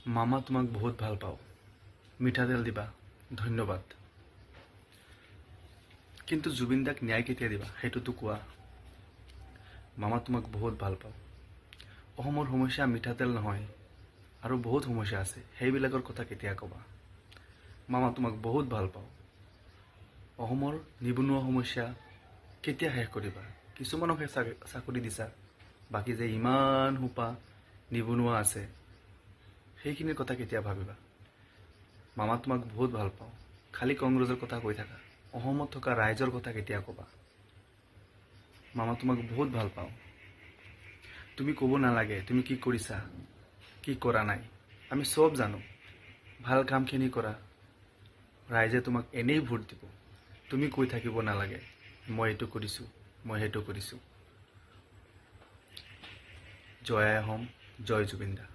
মামা তোমাক বহুত ভাল পাওঁ, মিঠাতেল দিবা, ধন্যবাদ। কিন্তু জুবিন দাক ন্যায় কেতিয়া দিবা সেইটোতো কোৱা। মামা তোমাক বহুত ভাল পাওঁ। অসমৰ সমস্যা মিঠাতেল নহয়, আৰু বহুত সমস্যা আছে, সেইবিলাকৰ কথা কেতিয়া ক'বা। মামা তোমাক বহুত ভাল পাওঁ। অসমৰ নিবনুৱা সমস্যা কেতিয়া শেষ কৰিবা। কিছুমানকহে চাকৰি দিছা, বাকী যে ইমান সোপা নিবনুৱা আছে সেইখিনিৰ কথা কেতিয়া ভাবিবা। মামা তোমাক বহুত ভাল পাওঁ। খালি কংগ্ৰেছৰ কথা কৈ থাকা, অসমত থকা ৰাইজৰ কথা কেতিয়া ক'বা। মামা তোমাক বহুত ভাল পাওঁ। তুমি ক'ব নালাগে তুমি কি কৰিছা, কি কৰা নাই, আমি চব জানো। ভাল কামখিনি কৰা, ৰাইজে তোমাক এনেই ভোট দিব। তুমি কৈ থাকিব নালাগে মই এইটো কৰিছোঁ, মই সেইটো কৰিছোঁ। জয় আই অসম, জয় জুবিন দা।